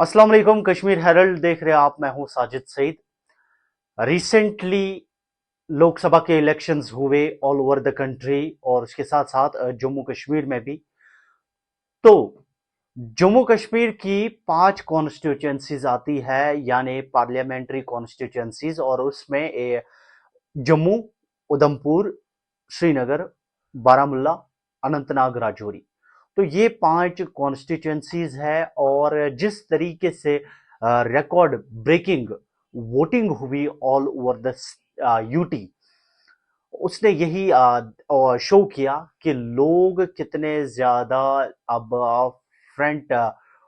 अस्सलाम वालेकुम। कश्मीर हेरल्ड देख रहे हैं आप। मैं हूं साजिद सईद। रिसेंटली लोकसभा के इलेक्शंस हुए ऑल ओवर द कंट्री और उसके साथ साथ जम्मू कश्मीर में भी। तो जम्मू कश्मीर की 5 कॉन्स्टिट्यूएंसीज आती है, यानी पार्लियामेंट्री कॉन्स्टिट्यूएंसीज, और उसमें जम्मू, उधमपुर, श्रीनगर, बारामुल्ला, अनंतनाग, राजौरी। तो ये 5 कॉन्स्टिट्यूएंसीज है। और जिस तरीके से रिकॉर्ड ब्रेकिंग वोटिंग हुई ऑल ओवर द यूटी, उसने यही शो किया कि लोग कितने ज्यादा अब फ्रंट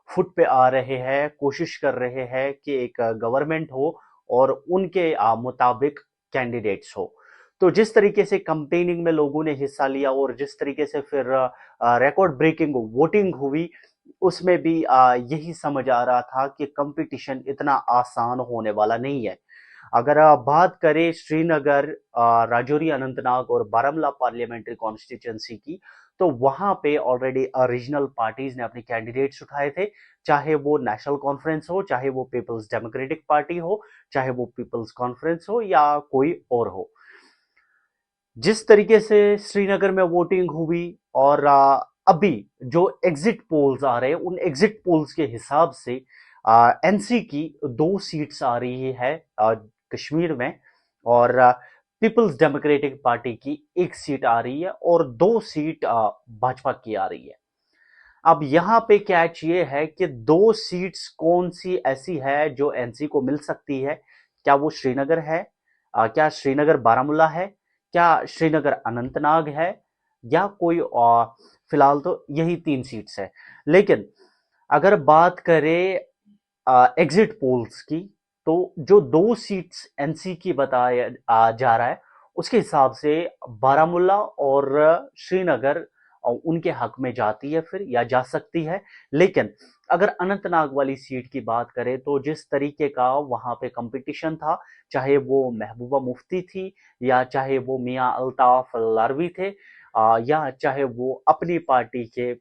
फुट पे आ रहे हैं, कोशिश कर रहे हैं कि एक गवर्नमेंट हो और उनके मुताबिक कैंडिडेट्स हो। तो जिस तरीके से कंपेनिंग में लोगों ने हिस्सा लिया और जिस तरीके से फिर रिकॉर्ड ब्रेकिंग वोटिंग हुई, उसमें भी यही समझ आ रहा था कि कंपटीशन इतना आसान होने वाला नहीं है। अगर आप बात करें श्रीनगर, राजौरी, अनंतनाग और बारामूला पार्लियामेंट्री कॉन्स्टिट्यूंसी की, तो वहां पे ऑलरेडी रीजनल पार्टीज ने अपने कैंडिडेट्स उठाए थे। चाहे वो नेशनल कॉन्फ्रेंस हो, चाहे वो पीपल्स डेमोक्रेटिक पार्टी हो, चाहे वो पीपल्स कॉन्फ्रेंस हो या कोई और हो। जिस तरीके से श्रीनगर में वोटिंग हुई और अभी जो एग्जिट पोल्स आ रहे हैं, उन एग्जिट पोल्स के हिसाब से एनसी की 2 सीट्स आ रही है कश्मीर में, और पीपल्स डेमोक्रेटिक पार्टी की 1 सीट आ रही है और 2 सीट भाजपा की आ रही है। अब यहां पे कैच ये है कि 2 सीट्स कौन सी ऐसी है जो एनसी को मिल सकती है। क्या वो श्रीनगर है? क्या श्रीनगर बारामूला है? क्या श्रीनगर अनंतनाग है? या कोई और? फिलहाल तो यही 3 सीट्स है। लेकिन अगर बात करें एग्जिट पोल्स की, तो जो 2 सीट्स एनसी की बताया जा रहा है, उसके हिसाब से बारामूला और श्रीनगर उनके हक में जाती है फिर, या जा सकती है। लेकिन अगर अनंतनाग वाली सीट की बात करें, तो जिस तरीके का वहां पे कंपटीशन था, चाहे वो महबूबा मुफ्ती थी, या चाहे वो मियां अल्ताफ लारवी थे, या चाहे वो अपनी पार्टी के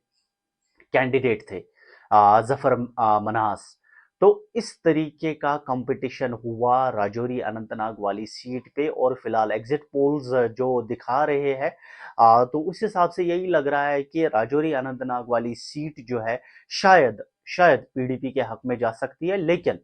कैंडिडेट थे, जफर मनास। तो इस तरीके का कंपटीशन हुआ राजौरी अनंतनाग वाली सीट पे। और फिलहाल एग्जिट पोल्स जो दिखा रहे हैं, तो उस हिसाब से यही लग रहा है कि राजौरी अनंतनाग वाली सीट जो है, शायद शायद पीडीपी के हक में जा सकती है। लेकिन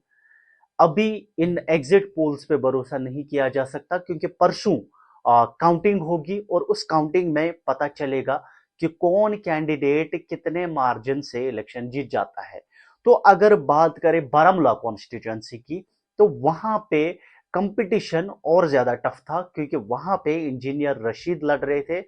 अभी इन एग्जिट पोल्स पे भरोसा नहीं किया जा सकता, क्योंकि परसों काउंटिंग होगी और उस काउंटिंग में पता चलेगा कि कौन कैंडिडेट कितने मार्जिन से इलेक्शन जीत जाता है। तो अगर बात करें बारामूला कॉन्स्टिट्यूंसी की, तो वहां पे कंपटीशन और ज्यादा टफ था, क्योंकि वहां पे इंजीनियर रशीद लड़ रहे थे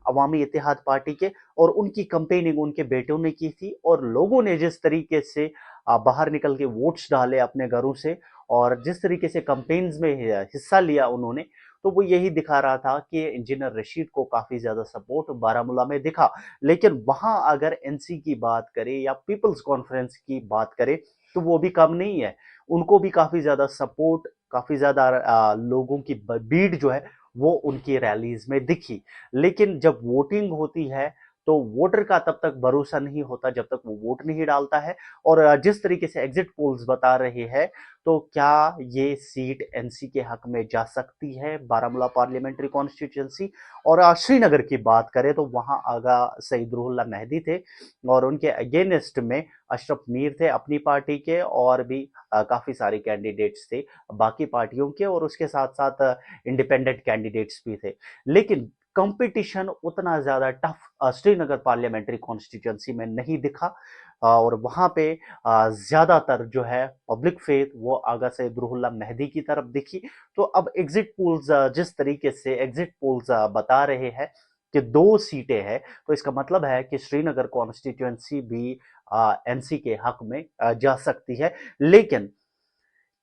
अवामी इत्तेहाद पार्टी के, और उनकी कंपेनिंग उनके बेटों ने की थी। और लोगों ने जिस तरीके से बाहर निकल के वोट्स डाले अपने घरों से, और जिस तरीके से कंपेन्स में हिस्सा लिया उन्होंने, तो वो यही दिखा रहा था कि इंजीनियर रशीद को काफी ज्यादा सपोर्ट बारामूला में दिखा। लेकिन वहां अगर एनसी की बात करें या पीपल्स कॉन्फ्रेंस की बात करें, तो वो भी कम नहीं है। उनको भी काफी ज्यादा सपोर्ट, काफी ज्यादा लोगों की भीड़ जो है वो उनकी रैलीज में दिखी। लेकिन जब वोटिंग होती है, तो वोटर का तब तक भरोसा नहीं होता जब तक वो वोट नहीं डालता है। और जिस तरीके से एग्जिट पोल्स बता रहे हैं, तो क्या ये सीट एनसी के हक में जा सकती है, बारामूला पार्लियामेंट्री कॉन्स्टिट्यूंसी। और श्रीनगर की बात करें, तो वहां आगा सईद रुहुल्ला मेहदी थे, और उनके अगेंस्ट में अशरफ मीर थे अपनी पार्टी के, और भी काफी सारे कैंडिडेट्स थे बाकी पार्टियों के, और उसके साथ साथ इंडिपेंडेंट कैंडिडेट्स भी थे। लेकिन कंपटीशन उतना ज्यादा टफ श्रीनगर पार्लियामेंट्री कॉन्स्टिट्यूंसी में नहीं दिखा। और वहां पे ज्यादातर जो है पब्लिक फेथ वो आगा से रुहुल्ला मेहदी की तरफ दिखी। तो अब एग्जिट पोल्स जिस तरीके से एग्जिट पोल्स बता रहे हैं कि 2 सीटें हैं, तो इसका मतलब है कि श्रीनगर कॉन्स्टिट्यूंसी भी एनसी के हक में जा सकती है। लेकिन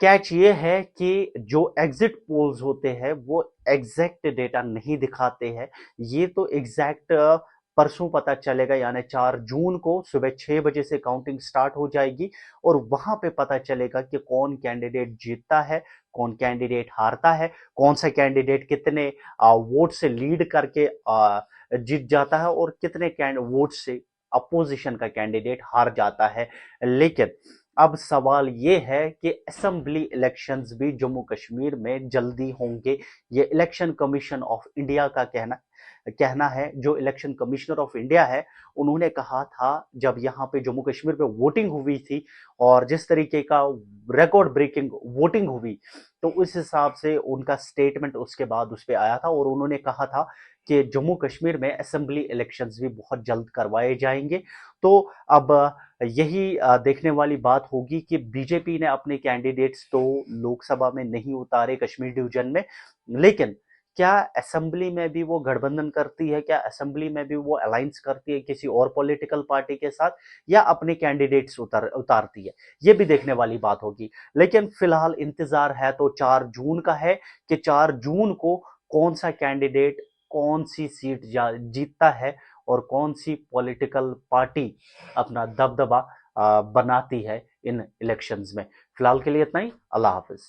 कैच ये है कि जो एग्जिट पोल्स होते हैं वो एग्जैक्ट डेटा नहीं दिखाते हैं। ये तो एग्जैक्ट परसों पता चलेगा, यानी 4 जून को सुबह 6 बजे से काउंटिंग स्टार्ट हो जाएगी, और वहां पे पता चलेगा कि कौन कैंडिडेट जीतता है, कौन कैंडिडेट हारता है, कौन सा कैंडिडेट कितने वोट से लीड करके जीत जाता है, और कितने वोट से अपोजिशन का कैंडिडेट हार जाता है। लेकिन अब सवाल ये है कि असेंबली इलेक्शंस भी जम्मू कश्मीर में जल्दी होंगे। ये इलेक्शन कमीशन ऑफ इंडिया का कहना है। जो इलेक्शन कमिश्नर ऑफ इंडिया है, उन्होंने कहा था जब यहाँ पे जम्मू कश्मीर पे वोटिंग हुई थी और जिस तरीके का रिकॉर्ड ब्रेकिंग वोटिंग हुई, तो उस हिसाब से उनका स्टेटमेंट उसके बाद उस पर आया था और उन्होंने कहा था कि जम्मू कश्मीर में असेंबली इलेक्शंस भी बहुत जल्द करवाए जाएंगे। तो अब यही देखने वाली बात होगी कि बीजेपी ने अपने कैंडिडेट्स तो लोकसभा में नहीं उतारे कश्मीर डिवीजन में, लेकिन क्या असेंबली में भी वो गठबंधन करती है, क्या असेंबली में भी वो अलायंस करती है किसी और पॉलिटिकल पार्टी के साथ, या अपने कैंडिडेट्स उतारती है, ये भी देखने वाली बात होगी। लेकिन फिलहाल इंतजार है तो 4 जून का है कि 4 जून को कौन सा कैंडिडेट कौन सी सीट जीतता है और कौन सी पॉलिटिकल पार्टी अपना दबदबा बनाती है इन इलेक्शंस में। फिलहाल के लिए इतना ही। अल्लाह हाफिज।